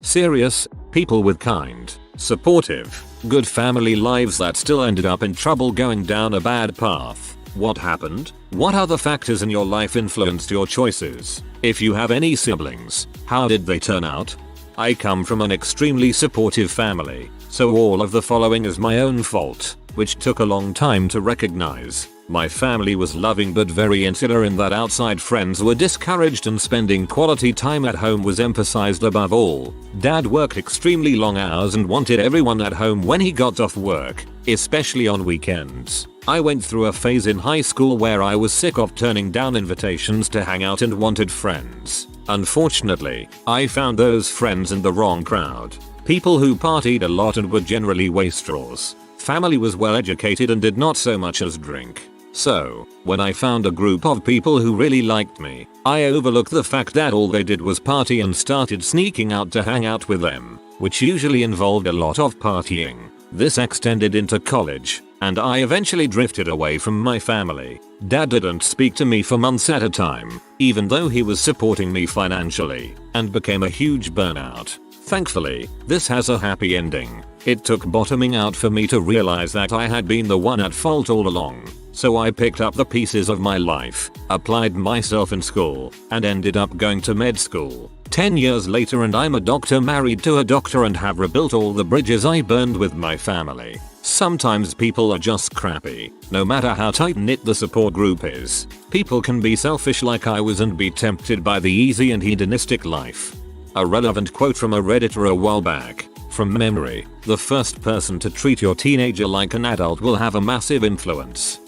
Serious, people with kind, supportive, good family lives that still ended up in trouble going down a bad path. What happened? What other factors in your life influenced your choices? If you have any siblings, how did they turn out? I come from an extremely supportive family, so all of the following is my own fault, which took a long time to recognize. My family was loving but very insular in that outside friends were discouraged and spending quality time at home was emphasized above all. Dad worked extremely long hours and wanted everyone at home when he got off work, especially on weekends. I went through a phase in high school where I was sick of turning down invitations to hang out and wanted friends. Unfortunately, I found those friends in the wrong crowd. People who partied a lot and were generally wastrels. Family was well educated and did not so much as drink. So, when I found a group of people who really liked me, I overlooked the fact that all they did was party and started sneaking out to hang out with them, which usually involved a lot of partying. This extended into college, and I eventually drifted away from my family. Dad didn't speak to me for months at a time, even though he was supporting me financially, and became a huge burnout. Thankfully, this has a happy ending. It took bottoming out for me to realize that I had been the one at fault all along. So I picked up the pieces of my life, applied myself in school, and ended up going to med school. 10 years later and I'm a doctor married to a doctor and have rebuilt all the bridges I burned with my family. Sometimes people are just crappy, no matter how tight-knit the support group is. People can be selfish like I was and be tempted by the easy and hedonistic life. A relevant quote from a Redditor a while back. From memory, the first person to treat your teenager like an adult will have a massive influence.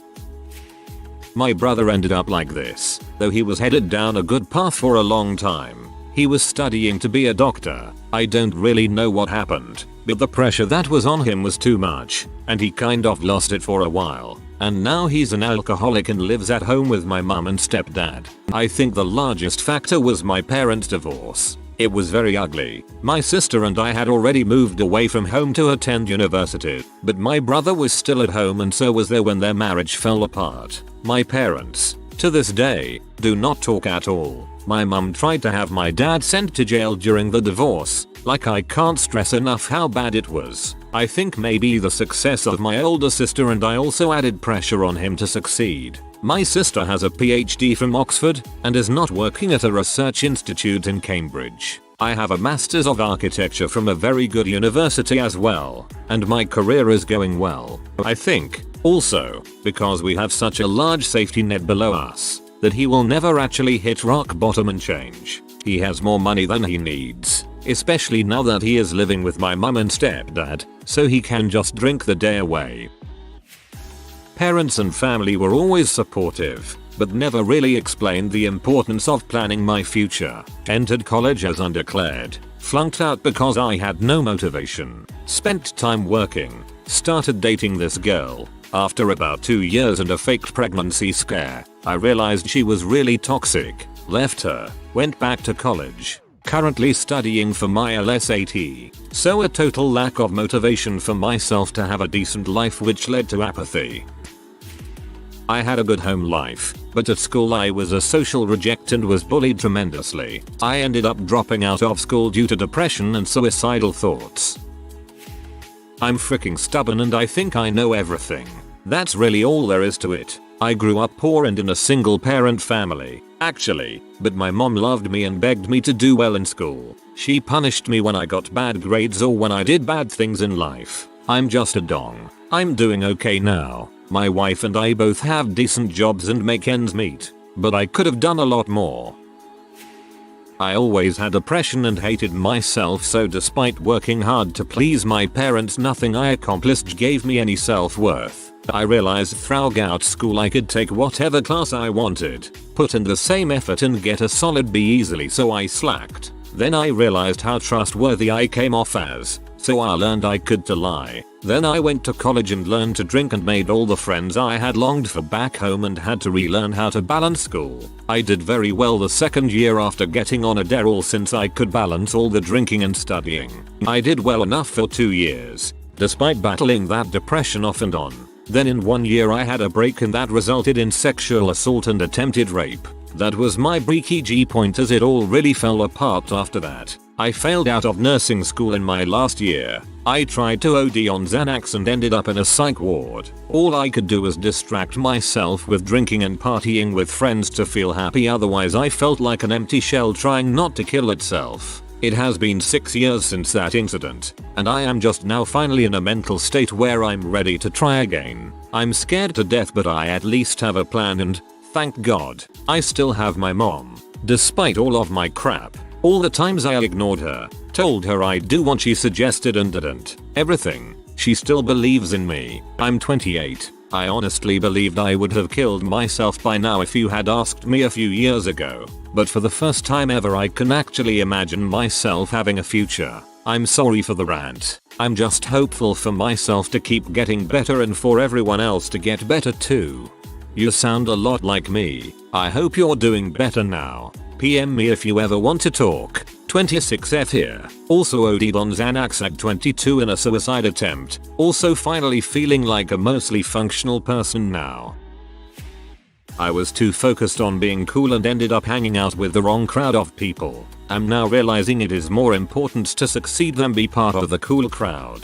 My brother ended up like this, though he was headed down a good path for a long time. He was studying to be a doctor. I don't really know what happened, but the pressure that was on him was too much, and he kind of lost it for a while. And now he's an alcoholic and lives at home with my mum and stepdad. I think the largest factor was my parents' divorce. It was very ugly. My sister and I had already moved away from home to attend university, but my brother was still at home and so was there when their marriage fell apart. My parents, to this day, do not talk at all. My mum tried to have my dad sent to jail during the divorce. Like, I can't stress enough how bad it was. I think maybe the success of my older sister and I also added pressure on him to succeed. My sister has a PhD from Oxford and is not working at a research institute in Cambridge. I have a Masters of Architecture from a very good university as well, and my career is going well. I think, also, because we have such a large safety net below us, that he will never actually hit rock bottom and change. He has more money than he needs, especially now that he is living with my mum and stepdad, so he can just drink the day away. Parents and family were always supportive, but never really explained the importance of planning my future. Entered college as undeclared, flunked out because I had no motivation, spent time working, started dating this girl. After about 2 years and a faked pregnancy scare, I realized she was really toxic, left her, went back to college. Currently studying for my LSAT, so a total lack of motivation for myself to have a decent life, which led to apathy. I had a good home life, but at school I was a social reject and was bullied tremendously. I ended up dropping out of school due to depression and suicidal thoughts. I'm freaking stubborn and I think I know everything. That's really all there is to it. I grew up poor and in a single parent family, actually, but my mom loved me and begged me to do well in school. She punished me when I got bad grades or when I did bad things in life. I'm just a dong. I'm doing okay now. My wife and I both have decent jobs and make ends meet, but I could have done a lot more. I always had depression and hated myself, so despite working hard to please my parents, nothing I accomplished gave me any self-worth. I realized throughout school I could take whatever class I wanted, put in the same effort and get a solid B easily, so I slacked. Then I realized how trustworthy I came off as, so I learned I could to lie. Then I went to college and learned to drink and made all the friends I had longed for back home and had to relearn how to balance school. I did very well the second year after getting on a Adderall since I could balance all the drinking and studying. I did well enough for 2 years, despite battling that depression off and on. Then in 1 year I had a break and that resulted in sexual assault and attempted rape. That was my breaky point, as it all really fell apart after that. I failed out of nursing school in my last year. I tried to OD on Xanax and ended up in a psych ward. All I could do was distract myself with drinking and partying with friends to feel happy, otherwise I felt like an empty shell trying not to kill itself. It has been 6 years since that incident, and I am just now finally in a mental state where I'm ready to try again. I'm scared to death, but I at least have a plan, and thank God, I still have my mom. Despite all of my crap, all the times I ignored her, told her I'd do what she suggested and didn't, everything, she still believes in me. I'm 28. I honestly believed I would have killed myself by now if you had asked me a few years ago. But for the first time ever I can actually imagine myself having a future. I'm sorry for the rant. I'm just hopeful for myself to keep getting better and for everyone else to get better too. You sound a lot like me. I hope you're doing better now. PM me if you ever want to talk. 26F here. Also OD'd on Xanax at 22 in a suicide attempt. Also finally feeling like a mostly functional person now. I was too focused on being cool and ended up hanging out with the wrong crowd of people. I'm now realizing it is more important to succeed than be part of the cool crowd.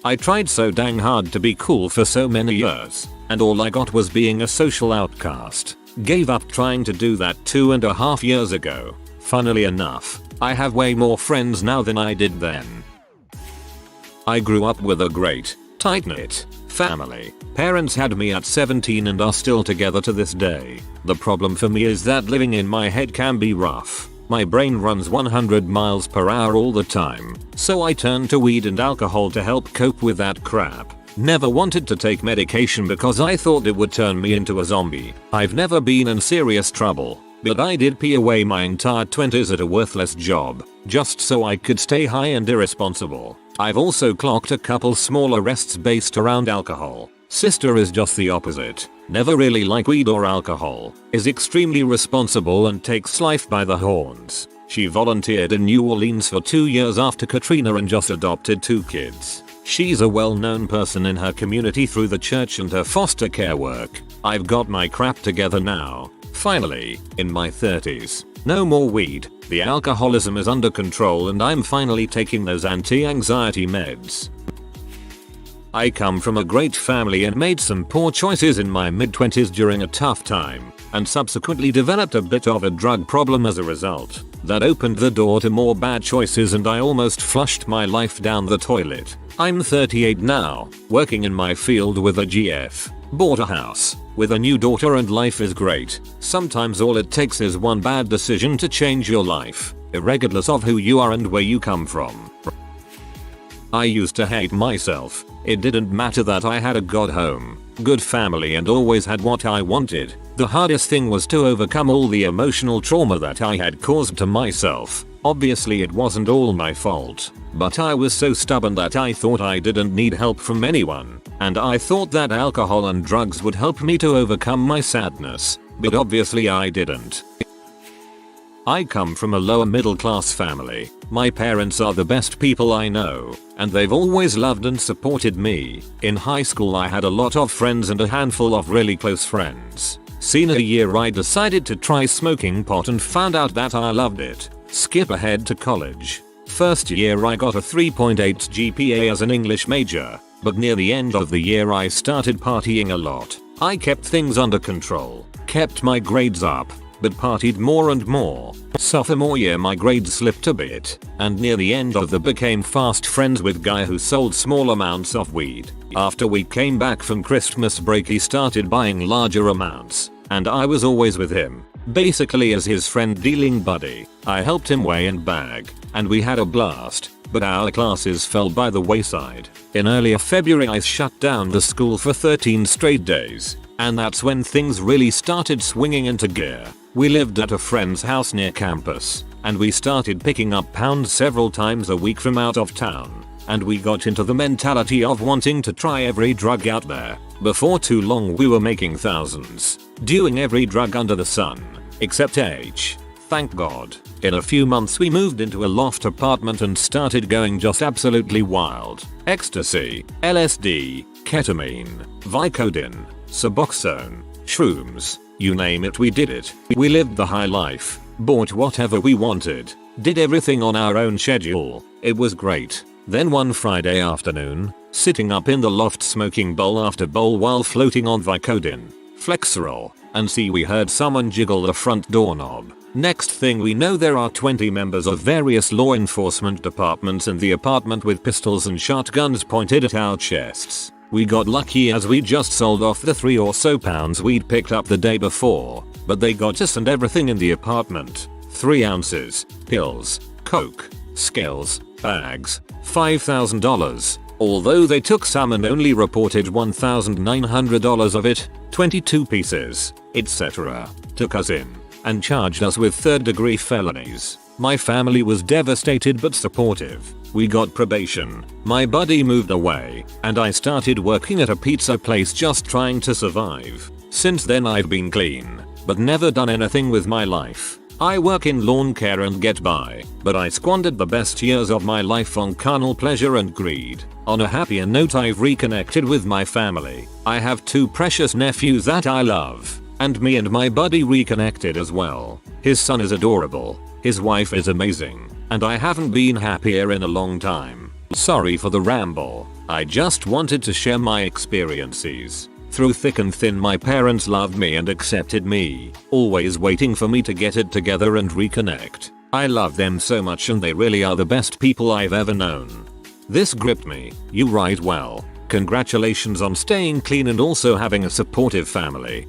I tried so dang hard to be cool for so many years, and all I got was being a social outcast. Gave up trying to do that 2.5 years ago. Funnily enough, I have way more friends now than I did then. I grew up with a great, tight-knit family. Parents had me at 17 and are still together to this day. The problem for me is that living in my head can be rough. My brain runs 100 miles per hour all the time, so I turned to weed and alcohol to help cope with that crap. Never wanted to take medication because I thought it would turn me into a zombie. I've never been in serious trouble, but I did pee away my entire 20s at a worthless job, just so I could stay high and irresponsible. I've also clocked a couple small arrests based around alcohol. Sister is just the opposite. Never really like weed or alcohol. Is extremely responsible and takes life by the horns. She volunteered in New Orleans for 2 years after Katrina and just adopted 2 kids. She's a well-known person in her community through the church and her foster care work. I've got my crap together now. Finally, in my 30s. No more weed. The alcoholism is under control and I'm finally taking those anti-anxiety meds. I come from a great family and made some poor choices in my mid-20s during a tough time, and subsequently developed a bit of a drug problem as a result. That opened the door to more bad choices and I almost flushed my life down the toilet. I'm 38 now, working in my field with a GF. Bought a house, with a new daughter, and life is great. Sometimes all it takes is one bad decision to change your life, regardless of who you are and where you come from. I used to hate myself. It didn't matter that I had a good home, good family and always had what I wanted. The hardest thing was to overcome all the emotional trauma that I had caused to myself. Obviously it wasn't all my fault, but I was so stubborn that I thought I didn't need help from anyone, and I thought that alcohol and drugs would help me to overcome my sadness, but obviously I didn't. I come from a lower middle class family. My parents are the best people I know, and they've always loved and supported me. In high school I had a lot of friends and a handful of really close friends. Senior year I decided to try smoking pot and found out that I loved it. Skip ahead to college. First year I got a 3.8 GPA as an English major, but near the end of the year I started partying a lot. I kept things under control, kept my grades up, but partied more and more. Sophomore year my grades slipped a bit, and near the end of the became fast friends with guy who sold small amounts of weed. After we came back from Christmas break he started buying larger amounts, and I was always with him, basically as his friend dealing buddy. I helped him weigh and bag, and we had a blast, but our classes fell by the wayside. In early February I shut down the school for 13 straight days, and that's when things really started swinging into gear. We lived at a friend's house near campus, and we started picking up pounds several times a week from out of town, and we got into the mentality of wanting to try every drug out there. Before too long we were making thousands, doing every drug under the sun, except H. Thank God. In a few months we moved into a loft apartment and started going just absolutely wild. Ecstasy, LSD, ketamine, Vicodin, Suboxone, shrooms, you name it, we did it. We lived the high life, bought whatever we wanted, did everything on our own schedule. It was great. Then one Friday afternoon, sitting up in the loft smoking bowl after bowl while floating on Vicodin, Flexerol, and see, we heard someone jiggle the front doorknob. Next thing we know, there are 20 members of various law enforcement departments in the apartment with pistols and shotguns pointed at our chests. We got lucky as we just sold off the 3 or so pounds we'd picked up the day before, but they got us and everything in the apartment. 3 ounces, pills, coke, scales, bags, $5,000. Although they took some and only reported $1,900 of it, 22 pieces, etc. Took us in and charged us with third-degree felonies. My family was devastated but supportive. We got probation, my buddy moved away, and I started working at a pizza place just trying to survive. Since then I've been clean, but never done anything with my life. I work in lawn care and get by, but I squandered the best years of my life on carnal pleasure and greed. On a happier note, I've reconnected with my family. I have 2 precious nephews that I love, and me and my buddy reconnected as well. His son is adorable, his wife is amazing, and I haven't been happier in a long time. Sorry for the ramble, I just wanted to share my experiences. Through thick and thin, my parents loved me and accepted me, always waiting for me to get it together and reconnect. I love them so much and they really are the best people I've ever known. This gripped me. You write well. Congratulations on staying clean and also having a supportive family.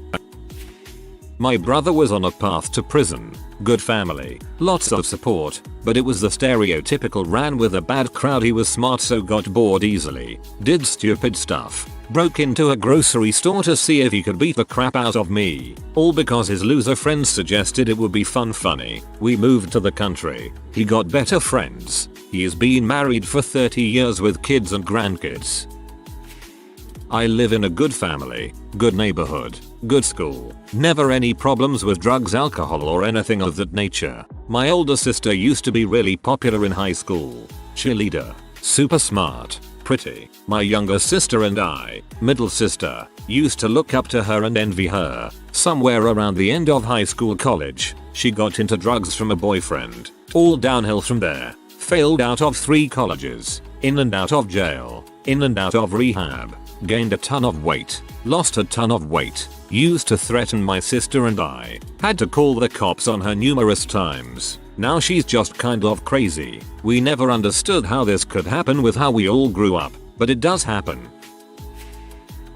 My brother was on a path to prison. Good family, lots of support, but it was the stereotypical ran with a bad crowd. He was smart so got bored easily, did stupid stuff, broke into a grocery store to see if he could beat the crap out of me, all because his loser friends suggested it would be funny. We moved to the country, he got better friends, he has been married for 30 years with kids and grandkids. I live in a good family, good neighborhood, good school, never any problems with drugs, alcohol or anything of that nature. My older sister used to be really popular in high school, cheerleader, super smart, pretty. My younger sister and I, middle sister, used to look up to her and envy her. Somewhere around the end of high school college, she got into drugs from a boyfriend. All downhill from there. Failed out of 3 colleges, in and out of jail, in and out of rehab. Gained a ton of weight, lost a ton of weight, used to threaten my sister and I, had to call the cops on her numerous times. Now she's just kind of crazy. We never understood how this could happen with how we all grew up, but it does happen.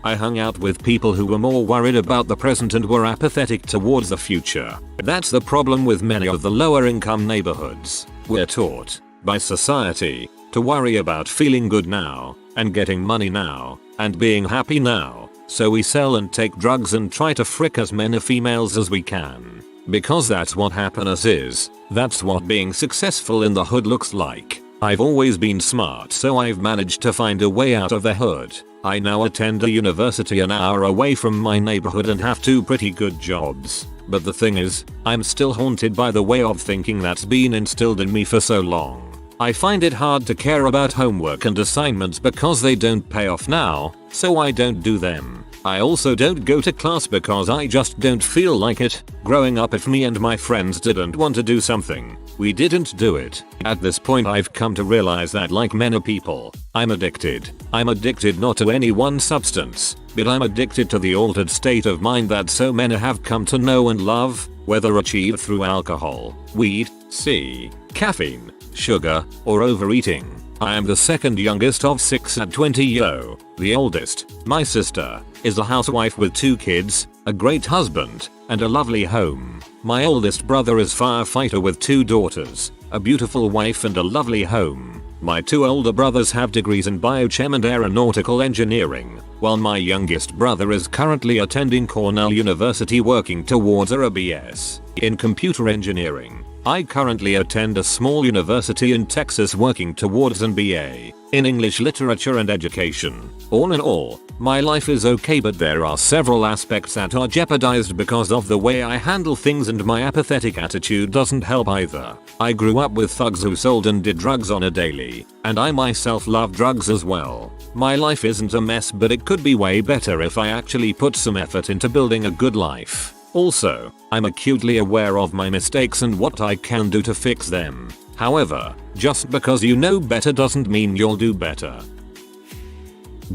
I hung out with people who were more worried about the present and were apathetic towards the future. That's the problem with many of the lower income neighborhoods. We're taught, by society, to worry about feeling good now, and getting money now, and being happy now, so we sell and take drugs and try to frick as many females as we can. Because that's what happiness is, that's what being successful in the hood looks like. I've always been smart, so I've managed to find a way out of the hood. I now attend a university an hour away from my neighborhood and have 2 pretty good jobs. But the thing is, I'm still haunted by the way of thinking that's been instilled in me for so long. I find it hard to care about homework and assignments because they don't pay off now, so I don't do them. I also don't go to class because I just don't feel like it. Growing up, if me and my friends didn't want to do something, we didn't do it. At this point I've come to realize that, like many people, I'm addicted. I'm addicted not to any one substance, but I'm addicted to the altered state of mind that so many have come to know and love, whether achieved through alcohol, weed, caffeine, sugar, or overeating. I am the second youngest of 6 at 20. The oldest, my sister, is a housewife with 2 kids, a great husband, and a lovely home. My oldest brother is firefighter with 2 daughters, a beautiful wife and a lovely home. My 2 older brothers have degrees in biochem and aeronautical engineering, while my youngest brother is currently attending Cornell University working towards a BS in computer engineering. I currently attend a small university in Texas working towards an BA in English Literature and Education. All in all, my life is okay, but there are several aspects that are jeopardized because of the way I handle things, and my apathetic attitude doesn't help either. I grew up with thugs who sold and did drugs on a daily, and I myself love drugs as well. My life isn't a mess, but it could be way better if I actually put some effort into building a good life. Also, I'm acutely aware of my mistakes and what I can do to fix them. However, just because you know better doesn't mean you'll do better.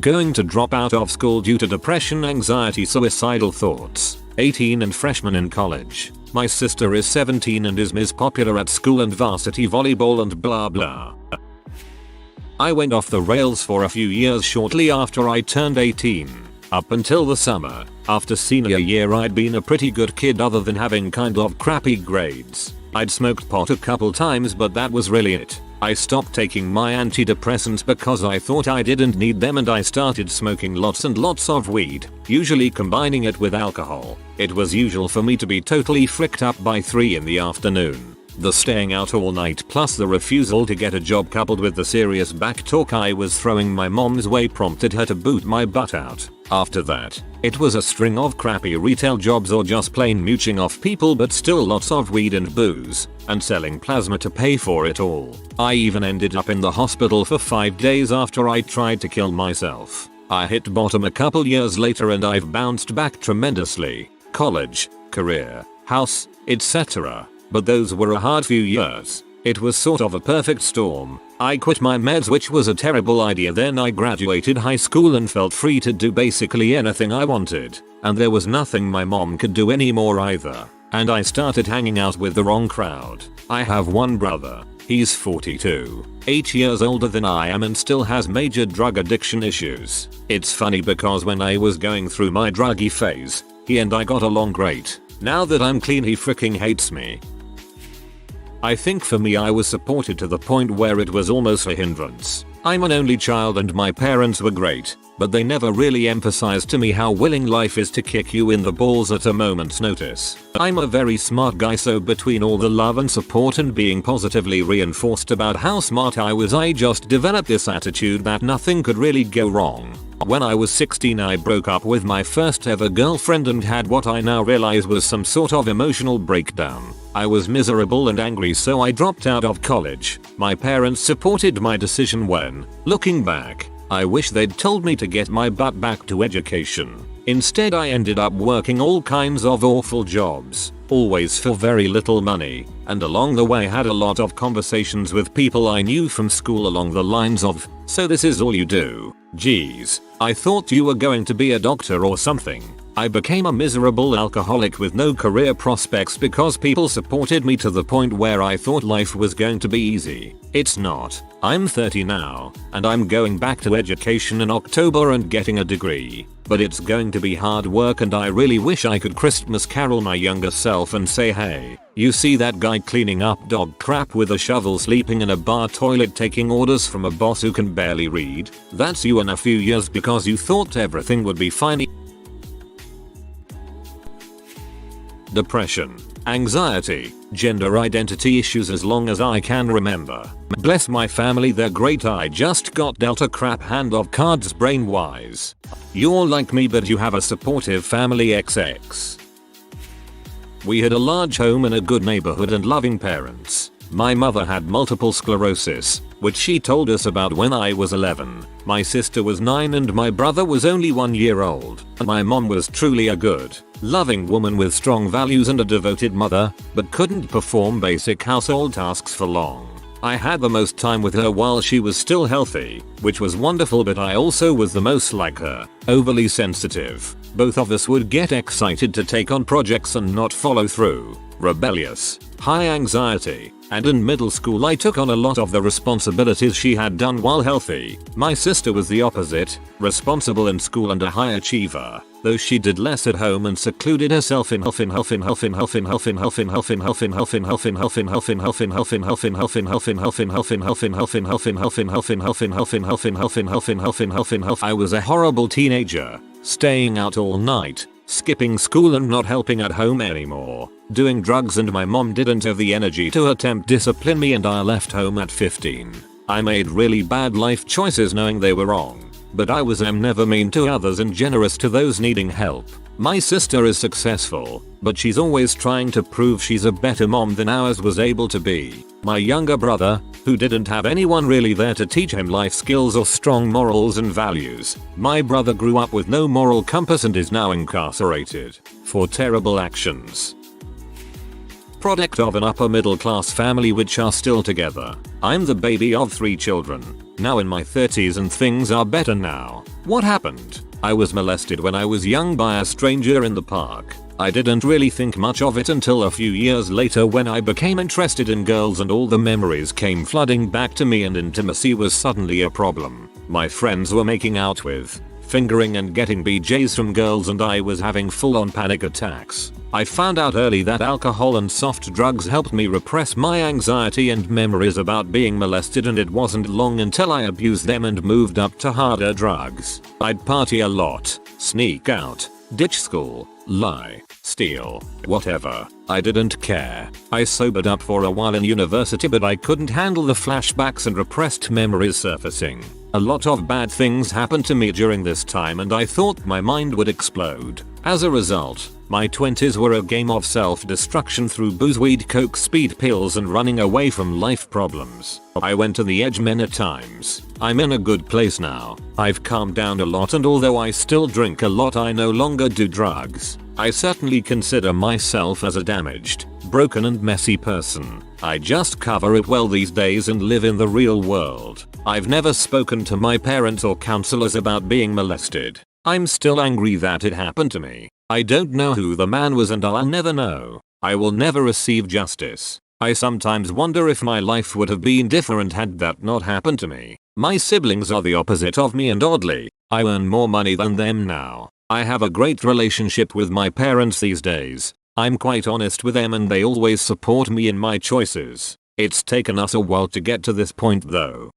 Going to drop out of school due to depression, anxiety, suicidal thoughts. 18 and freshman in college. My sister is 17 and is Miss Popular at school and varsity volleyball and blah blah. I went off the rails for a few years shortly after I turned 18. Up until the summer, after senior year, I'd been a pretty good kid other than having kind of crappy grades. I'd smoked pot a couple times, but that was really it. I stopped taking my antidepressants because I thought I didn't need them, and I started smoking lots and lots of weed, usually combining it with alcohol. It was usual for me to be totally fricked up by 3 in the afternoon. The staying out all night plus the refusal to get a job coupled with the serious back talk I was throwing my mom's way prompted her to boot my butt out. After that, it was a string of crappy retail jobs or just plain mooching off people, but still lots of weed and booze, and selling plasma to pay for it all. I even ended up in the hospital for 5 days after I tried to kill myself. I hit bottom a couple years later and I've bounced back tremendously. College, career, house, etc. But those were a hard few years. It was sort of a perfect storm. I quit my meds, which was a terrible idea. Then I graduated high school and felt free to do basically anything I wanted. And there was nothing my mom could do anymore either. And I started hanging out with the wrong crowd. I have one brother. He's 42, 8 years older than I am, and still has major drug addiction issues. It's funny because when I was going through my druggy phase, he and I got along great. Now that I'm clean, he freaking hates me. I think for me, I was supported to the point where it was almost a hindrance. I'm an only child and my parents were great, but they never really emphasized to me how willing life is to kick you in the balls at a moment's notice. I'm a very smart guy, so between all the love and support and being positively reinforced about how smart I was, I just developed this attitude that nothing could really go wrong. When I was 16, I broke up with my first ever girlfriend and had what I now realize was some sort of emotional breakdown. I was miserable and angry, so I dropped out of college. My parents supported my decision when, looking back, I wish they'd told me to get my butt back to education. Instead, I ended up working all kinds of awful jobs, always for very little money, and along the way had a lot of conversations with people I knew from school along the lines of, "So this is all you do? Geez, I thought you were going to be a doctor or something." I became a miserable alcoholic with no career prospects because people supported me to the point where I thought life was going to be easy. It's not. I'm 30 now, and I'm going back to education in October and getting a degree. But it's going to be hard work, and I really wish I could Christmas carol my younger self and say, "Hey, you see that guy cleaning up dog crap with a shovel, sleeping in a bar toilet, taking orders from a boss who can barely read? That's you in a few years because you thought everything would be fine." Depression, anxiety, gender identity issues as long as I can remember. Bless my family, they're great. I just got dealt a crap hand of cards brain wise. You're like me, but you have a supportive family XX. We had a large home in a good neighborhood and loving parents. My mother had multiple sclerosis, which she told us about when I was 11. My sister was 9 and my brother was only 1 year old. My mom was truly a good, loving woman with strong values and a devoted mother, but couldn't perform basic household tasks for long. I had the most time with her while she was still healthy, which was wonderful, but I also was the most like her, overly sensitive. Both of us would get excited to take on projects and not follow through, rebellious, high anxiety, and in middle school I took on a lot of the responsibilities she had done while healthy. My sister was the opposite, responsible in school and a high achiever, though she did less at home and secluded herself in I was a horrible teenager, staying out all night, skipping school and not helping at home anymore, doing drugs, and my mom didn't have the energy to attempt discipline me and I left home at 15. I made really bad life choices knowing they were wrong, but I am never mean to others and generous to those needing help. My sister is successful, but she's always trying to prove she's a better mom than ours was able to be. My younger brother, who didn't have anyone really there to teach him life skills or strong morals and values. My brother grew up with no moral compass and is now incarcerated for terrible actions. Product of an upper middle class family which are still together. I'm the baby of 3 children, now in my 30s and things are better now. What happened? I was molested when I was young by a stranger in the park. I didn't really think much of it until a few years later when I became interested in girls and all the memories came flooding back to me and intimacy was suddenly a problem. My friends were making out with, fingering and getting BJs from girls and I was having full-on panic attacks. I found out early that alcohol and soft drugs helped me repress my anxiety and memories about being molested, and it wasn't long until I abused them and moved up to harder drugs. I'd party a lot, sneak out, ditch school, lie, steal, whatever. I didn't care. I sobered up for a while in university, but I couldn't handle the flashbacks and repressed memories surfacing. A lot of bad things happened to me during this time and I thought my mind would explode. As a result, my 20s were a game of self-destruction through booze, weed, coke, speed pills and running away from life problems. I went to the edge many times. I'm in a good place now. I've calmed down a lot, and although I still drink a lot, I no longer do drugs. I certainly consider myself as a damaged, broken and messy person. I just cover it well these days and live in the real world. I've never spoken to my parents or counselors about being molested. I'm still angry that it happened to me. I don't know who the man was and I'll never know. I will never receive justice. I sometimes wonder if my life would have been different had that not happened to me. My siblings are the opposite of me and oddly, I earn more money than them now. I have a great relationship with my parents these days. I'm quite honest with them and they always support me in my choices. It's taken us a while to get to this point though.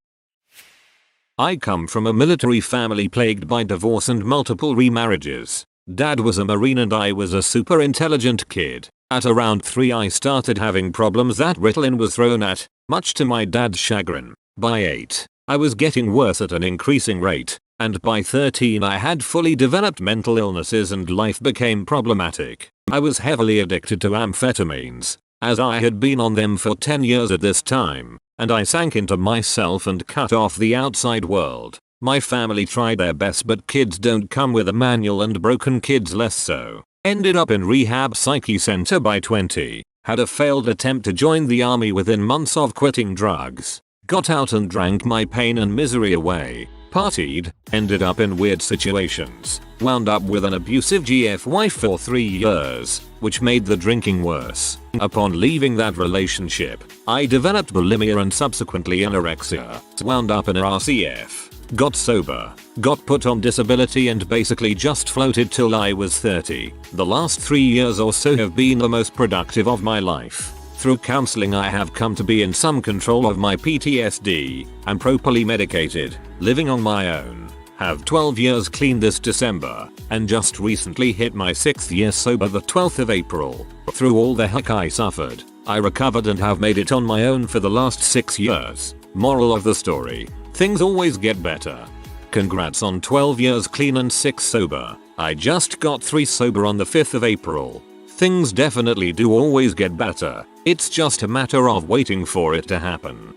I come from a military family plagued by divorce and multiple remarriages. Dad was a Marine and I was a super intelligent kid. At around 3 I started having problems that Ritalin was thrown at, much to my dad's chagrin. By 8, I was getting worse at an increasing rate, and by 13 I had fully developed mental illnesses and life became problematic. I was heavily addicted to amphetamines, as I had been on them for 10 years at this time, and I sank into myself and cut off the outside world. My family tried their best, but kids don't come with a manual and broken kids less so. Ended up in rehab psyche center by 20. Had a failed attempt to join the army within months of quitting drugs. Got out and drank my pain and misery away. Partied, ended up in weird situations. Wound up with an abusive GF wife for 3 years, which made the drinking worse. Upon leaving that relationship, I developed bulimia and subsequently anorexia. Wound up in RCF. Got sober, got put on disability and basically just floated till I was 30. The last 3 years or so have been the most productive of my life. Through counseling I have come to be in some control of my PTSD, am properly medicated, living on my own, have 12 years clean this December, and just recently hit my 6th year sober the 12th of April. Through all the heck I suffered, I recovered and have made it on my own for the last 6 years. Moral of the story. Things always get better. Congrats on 12 years clean and 6 sober. I just got 3 sober on the 5th of April. Things definitely do always get better. It's just a matter of waiting for it to happen.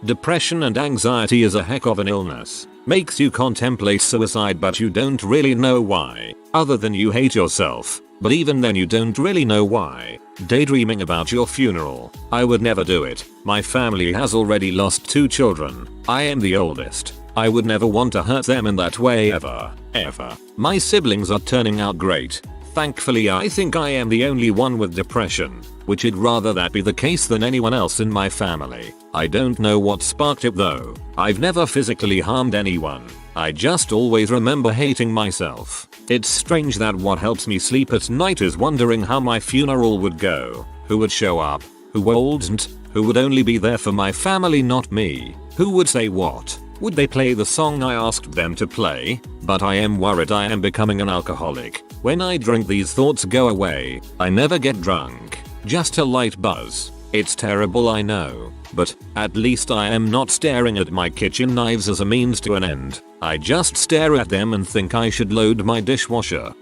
Depression and anxiety is a heck of an illness. Makes you contemplate suicide but you don't really know why. Other than you hate yourself. But even then you don't really know why. Daydreaming about your funeral. I would never do it. My family has already lost 2 children. I am the oldest. I would never want to hurt them in that way ever. My siblings are turning out great. Thankfully I think I am the only one with depression, which I'd rather that be the case than anyone else in my family. I don't know what sparked it though. I've never physically harmed anyone. I just always remember hating myself. It's strange that what helps me sleep at night is wondering how my funeral would go, who would show up, who wouldn't, who would only be there for my family not me, who would say what, Would they play the song I asked them to play? But I am worried I am becoming an alcoholic. When I drink, these thoughts go away. I never get drunk, just a light buzz. It's terrible, I know, but at least I am not staring at my kitchen knives as a means to an end. I just stare at them and think I should load my dishwasher.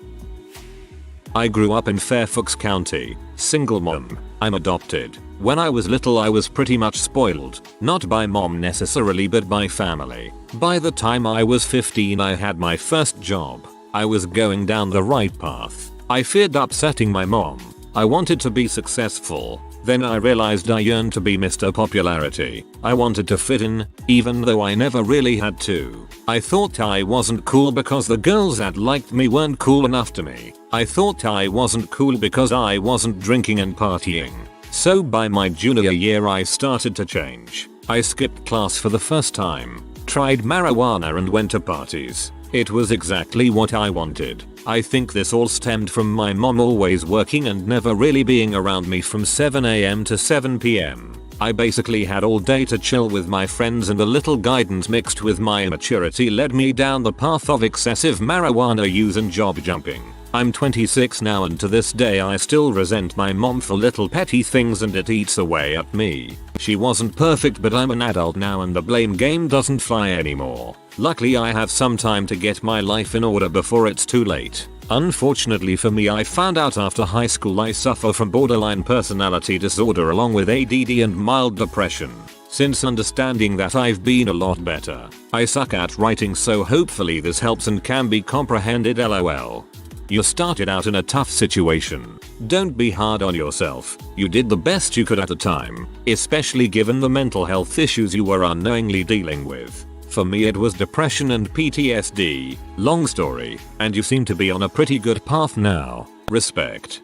I grew up in Fairfax County, single mom. I'm adopted. When I was little I was pretty much spoiled, not by mom necessarily but by family. By the time I was 15 I had my first job. I was going down the right path. I feared upsetting my mom. I wanted to be successful. Then I realized I yearned to be Mr. Popularity. I wanted to fit in, even though I never really had to. I thought I wasn't cool because the girls that liked me weren't cool enough to me. I thought I wasn't cool because I wasn't drinking and partying. So by my junior year I started to change. I skipped class for the first time, tried marijuana and went to parties. It was exactly what I wanted. I think this all stemmed from my mom always working and never really being around me from 7 AM to 7 PM. I basically had all day to chill with my friends, and a little guidance mixed with my immaturity led me down the path of excessive marijuana use and job jumping. I'm 26 now and to this day I still resent my mom for little petty things and it eats away at me. She wasn't perfect, but I'm an adult now and the blame game doesn't fly anymore. Luckily I have some time to get my life in order before it's too late. Unfortunately for me, I found out after high school I suffer from borderline personality disorder along with ADD and mild depression. Since understanding that, I've been a lot better. I suck at writing, so hopefully this helps and can be comprehended. LOL. You started out in a tough situation. Don't be hard on yourself. You did the best you could at the time, especially given the mental health issues you were unknowingly dealing with. For me it was depression and PTSD. Long story, and you seem to be on a pretty good path now. Respect.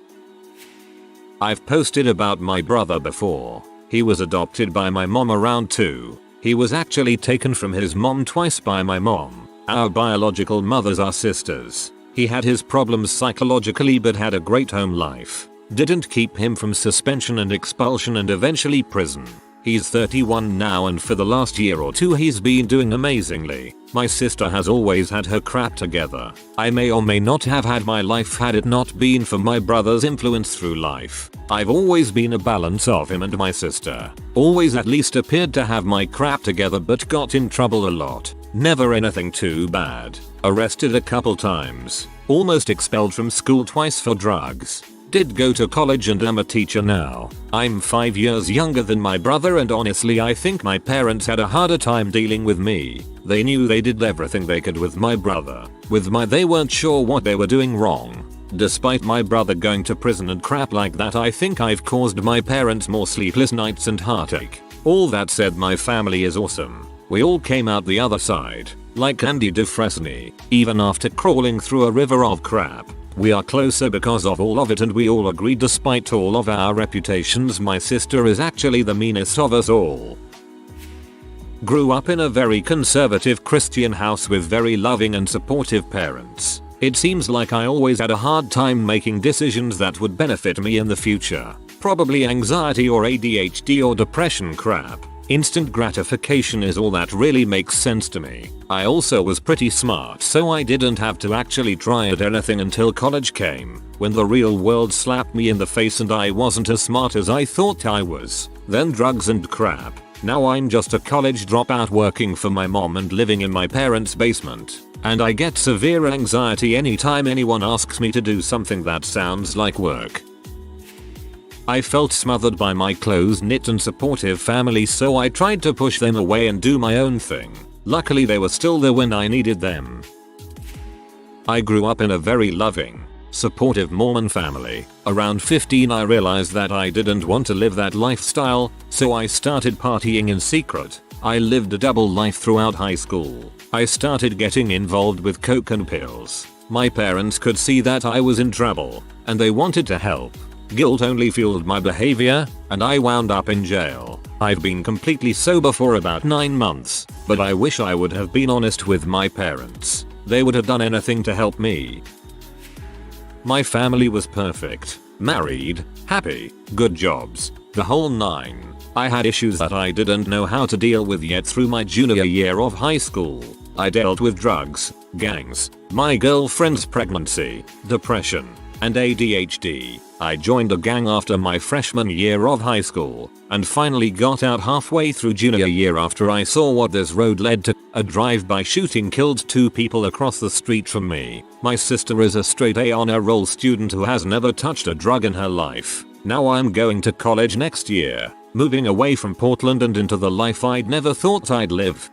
I've posted about my brother before. He was adopted by my mom around 2. He was actually taken from his mom twice by my mom. Our biological mothers are sisters. He had his problems psychologically but had a great home life. Didn't keep him from suspension and expulsion and eventually prison. He's 31 now and for the last year or 2 he's been doing amazingly. My sister has always had her crap together. I may or may not have had my life had it not been for my brother's influence through life. I've always been a balance of him and my sister. Always at least appeared to have my crap together but got in trouble a lot. Never anything too bad. Arrested a couple times. Almost expelled from school twice for drugs. Did go to college and am a teacher now. I'm 5 years younger than my brother and honestly I think my parents had a harder time dealing with me. They knew they did everything they could with my brother. They weren't sure what they were doing wrong. Despite my brother going to prison and crap like that, I think I've caused my parents more sleepless nights and heartache. All that said, my family is awesome. We all came out the other side. Like Andy Dufresne, even after crawling through a river of crap. We are closer because of all of it and we all agree despite all of our reputations my sister is actually the meanest of us all. Grew up in a very conservative Christian house with very loving and supportive parents. It seems like I always had a hard time making decisions that would benefit me in the future. Probably anxiety or ADHD or depression crap. Instant gratification is all that really makes sense to me. I also was pretty smart, so I didn't have to actually try at anything until college came, when the real world slapped me in the face and I wasn't as smart as I thought I was. Then drugs and crap. Now I'm just a college dropout working for my mom and living in my parents' basement. And I get severe anxiety anytime anyone asks me to do something that sounds like work. I felt smothered by my close-knit and supportive family, so I tried to push them away and do my own thing. Luckily they were still there when I needed them. I grew up in a very loving, supportive Mormon family. Around 15 I realized that I didn't want to live that lifestyle, so I started partying in secret. I lived a double life throughout high school. I started getting involved with coke and pills. My parents could see that I was in trouble, and they wanted to help. Guilt only fueled my behavior, and I wound up in jail. I've been completely sober for about 9 months, but I wish I would have been honest with my parents. They would have done anything to help me. My family was perfect. Married, happy, good jobs, the whole 9. I had issues that I didn't know how to deal with yet. Through my junior year of high school, I dealt with drugs, gangs, my girlfriend's pregnancy, depression, and ADHD. I joined a gang after my freshman year of high school, and finally got out halfway through junior year after I saw what this road led to. A drive-by shooting killed 2 people across the street from me. My sister is a straight A honor roll student who has never touched a drug in her life. Now I'm going to college next year, moving away from Portland and into the life I'd never thought I'd live.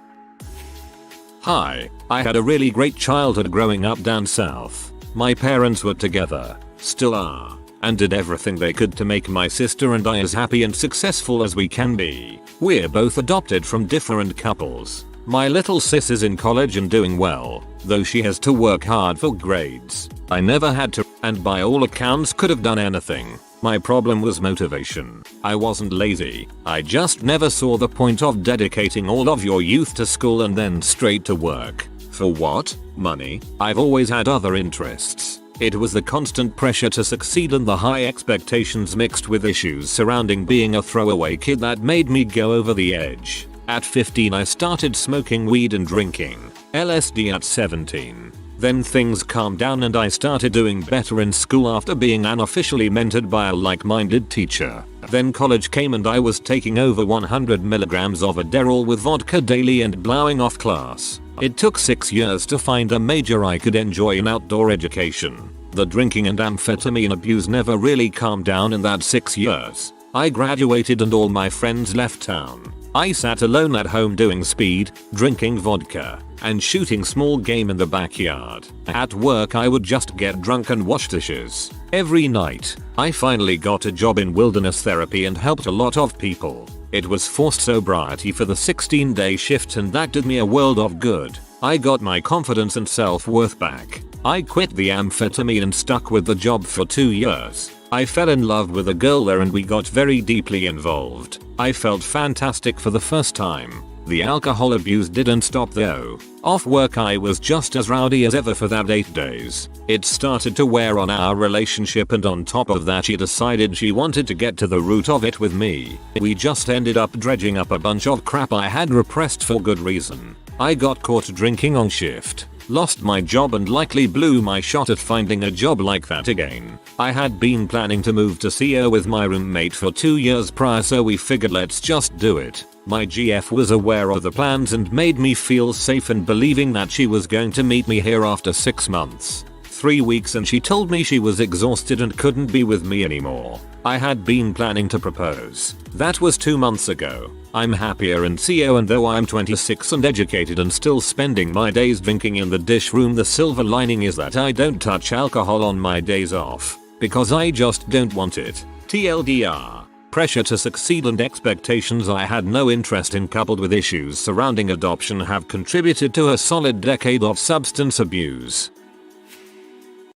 Hi, I had a really great childhood growing up down south. My parents were together, still are, and did everything they could to make my sister and I as happy and successful as we can be. We're both adopted from different couples. My little sis is in college and doing well, though she has to work hard for grades. I never had to, and by all accounts could have done anything. My problem was motivation. I wasn't lazy, I just never saw the point of dedicating all of your youth to school and then straight to work. For what? Money? I've always had other interests. It was the constant pressure to succeed and the high expectations mixed with issues surrounding being a throwaway kid that made me go over the edge. At 15 I started smoking weed and drinking LSD at 17. Then things calmed down and I started doing better in school after being unofficially mentored by a like-minded teacher. Then college came and I was taking over 100 milligrams of Adderall with vodka daily and blowing off class. It took 6 years to find a major I could enjoy in outdoor education. The drinking and amphetamine abuse never really calmed down in that 6 years. I graduated and all my friends left town. I sat alone at home doing speed, drinking vodka, and shooting small game in the backyard. At work I would just get drunk and wash dishes. Every night, I finally got a job in wilderness therapy and helped a lot of people. It was forced sobriety for the 16-day shift and that did me a world of good. I got my confidence and self-worth back. I quit the amphetamine and stuck with the job for 2 years. I fell in love with a girl there and we got very deeply involved. I felt fantastic for the first time. The alcohol abuse didn't stop though. Off work I was just as rowdy as ever for that 8 days. It started to wear on our relationship and on top of that she decided she wanted to get to the root of it with me. We just ended up dredging up a bunch of crap I had repressed for good reason. I got caught drinking on shift, lost my job and likely blew my shot at finding a job like that again. I had been planning to move to CO with my roommate for 2 years prior so we figured let's just do it. My GF was aware of the plans and made me feel safe in believing that she was going to meet me here after 6 months. 3 weeks and she told me she was exhausted and couldn't be with me anymore. I had been planning to propose. That was 2 months ago. I'm happier in CO and though I'm 26 and educated and still spending my days drinking in the dish room, the silver lining is that I don't touch alcohol on my days off. Because I just don't want it. TLDR. Pressure to succeed and expectations I had no interest in coupled with issues surrounding adoption have contributed to a solid decade of substance abuse.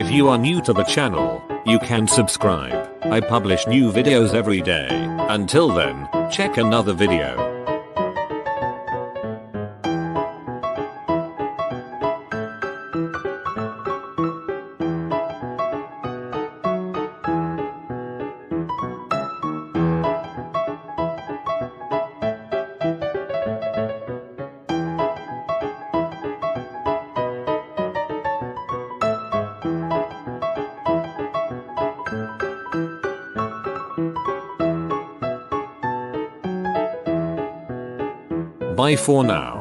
If you are new to the channel, you can subscribe. I publish new videos every day. Until then, check another video. Bye for now.